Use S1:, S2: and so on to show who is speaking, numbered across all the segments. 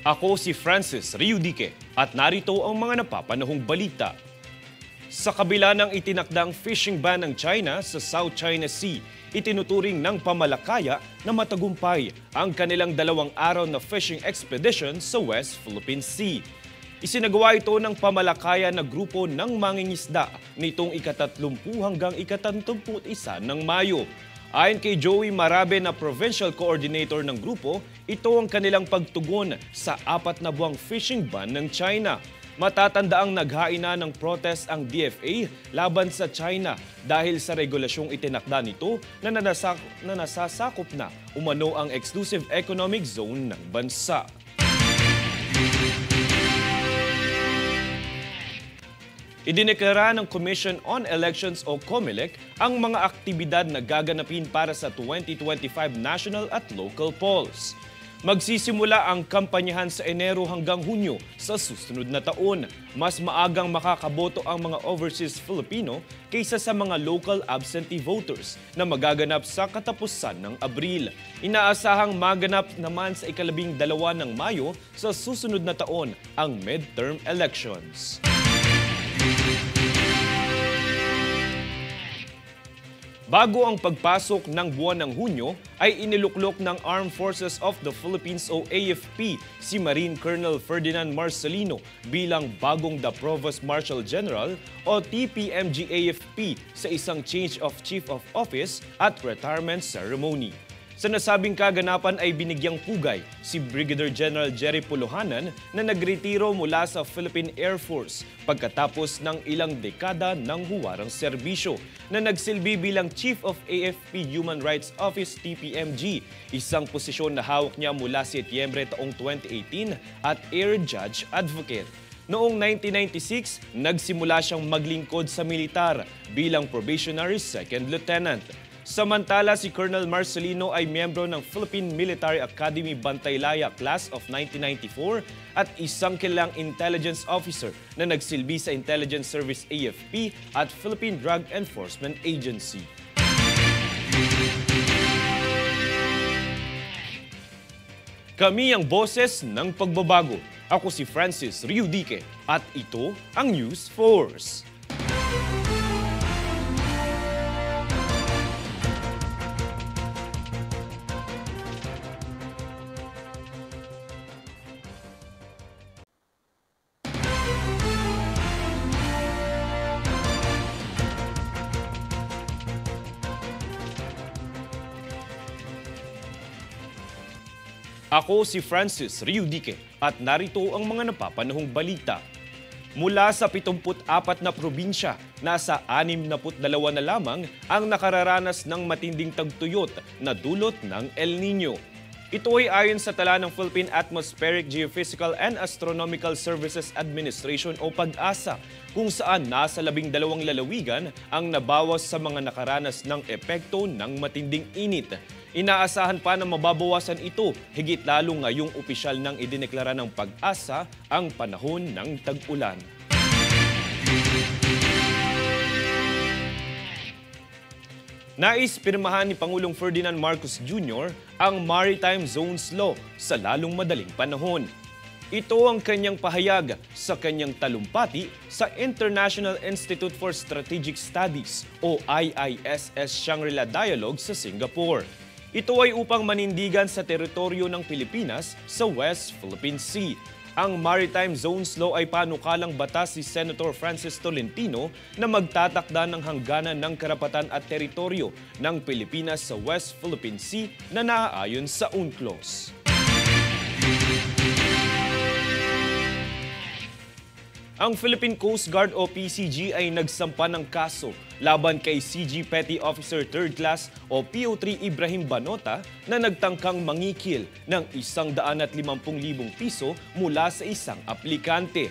S1: Ako si Francis Riudique at narito ang mga napapanahong balita. Sa kabila ng itinakdang fishing ban ng China sa South China Sea, itinuturing ng pamalakaya na matagumpay ang kanilang 2 araw na fishing expedition sa West Philippine Sea. Isinagawa ito ng pamalakaya na grupo ng mangingisda nitong ika-30 hanggang ika-31 ng Mayo. Ayon kay Joey Marabe na Provincial Coordinator ng grupo, ito ang kanilang pagtugon sa 4 na buwang fishing ban ng China. Matatandaang naghain na ng protest ang DFA laban sa China dahil sa regulasyong itinakda nito na nasasakop na umano ang exclusive economic zone ng bansa. Idineklara ng Commission on Elections o COMELEC ang mga aktibidad na gaganapin para sa 2025 national at local polls. Magsisimula ang kampanyahan sa Enero hanggang Hunyo sa susunod na taon. Mas maagang makakaboto ang mga overseas Filipino kaysa sa mga local absentee voters na magaganap sa katapusan ng Abril. Inaasahang maganap naman sa ika-12 ng Mayo sa susunod na taon ang midterm elections. Bago ang pagpasok ng buwan ng Hunyo, ay iniluklok ng Armed Forces of the Philippines o AFP si Marine Colonel Ferdinand Marcelino bilang bagong The Provost Marshal General o TPMG-AFP sa isang change of Chief of Office at retirement ceremony. Sa nasabing kaganapan ay binigyang pugay si Brigadier General Jerry Puluhanan na nagretiro mula sa Philippine Air Force pagkatapos ng ilang dekada ng huwarang serbisyo na nagsilbi bilang Chief of AFP Human Rights Office TPMG, isang posisyon na hawak niya mula Setyembre taong 2018 at Air Judge Advocate. Noong 1996, nagsimula siyang maglingkod sa militar bilang probationary second lieutenant. Samantala, si Colonel Marcelino ay miyembro ng Philippine Military Academy Bantaylaya Class of 1994 at isang kilalang intelligence officer na nagsilbi sa Intelligence Service AFP at Philippine Drug Enforcement Agency. Kami ang boses ng pagbabago. Ako si Francis Riudique at ito ang News Force. Ako si Francis Riudique at narito ang mga napapanahong balita. Mula sa 74 na probinsya, nasa 62 na lamang ang nakararanas ng matinding tagtuyot na dulot ng El Nino. Ito ay ayon sa tala ng Philippine Atmospheric, Geophysical and Astronomical Services Administration o PAGASA, kung saan nasa 12 lalawigan ang nabawas sa mga nakaranas ng epekto ng matinding init. Inaasahan pa na mababawasan ito, higit lalo ngayong opisyal nang idineklara ng PAGASA ang panahon ng tag-ulan. Nais pirmahan ni Pangulong Ferdinand Marcos Jr. ang Maritime Zones Law sa lalong madaling panahon. Ito ang kanyang pahayag sa kanyang talumpati sa International Institute for Strategic Studies o IISS Shangri-La Dialogue sa Singapore. Ito ay upang manindigan sa teritoryo ng Pilipinas sa West Philippine Sea. Ang Maritime Zones Law ay panukalang batas si Senator Francis Tolentino na magtatakda ng hangganan ng karapatan at teritoryo ng Pilipinas sa West Philippine Sea na naaayon sa UNCLOS. Ang Philippine Coast Guard o PCG ay nagsampa ng kaso laban kay CG Petty Officer 3rd Class o PO3 Ibrahim Banota na nagtangkang mangikil ng 150,000 piso mula sa isang aplikante.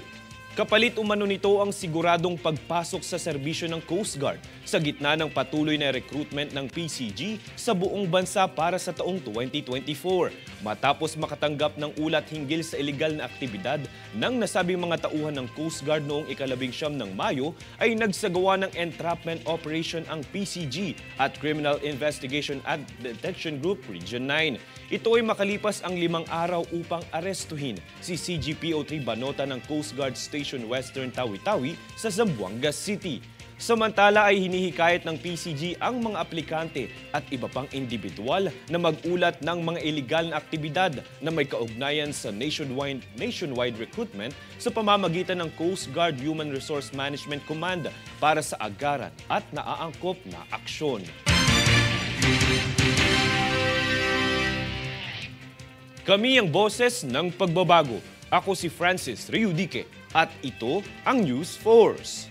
S1: Kapalit umano nito ang siguradong pagpasok sa serbisyo ng Coast Guard sa gitna ng patuloy na recruitment ng PCG sa buong bansa para sa taong 2024. Matapos makatanggap ng ulat hinggil sa ilegal na aktibidad ng nasabing mga tauhan ng Coast Guard noong ika-19 ng Mayo, ay nagsagawa ng entrapment operation ang PCG at Criminal Investigation and Detection Group Region 9. Ito ay makalipas ang 5 araw upang arestuhin si CGPO3 Banota ng Coast Guard Station Western Tawi-Tawi sa Zamboanga City. Samantala ay hinihikayat ng PCG ang mga aplikante at iba pang individual na mag-ulat ng mga iligal na aktibidad na may kaugnayan sa nationwide recruitment sa pamamagitan ng Coast Guard Human Resource Management Command para sa agaran at naaangkop na aksyon. Kami ang boses ng pagbabago. Ako si Francis Riudique at ito ang News Force.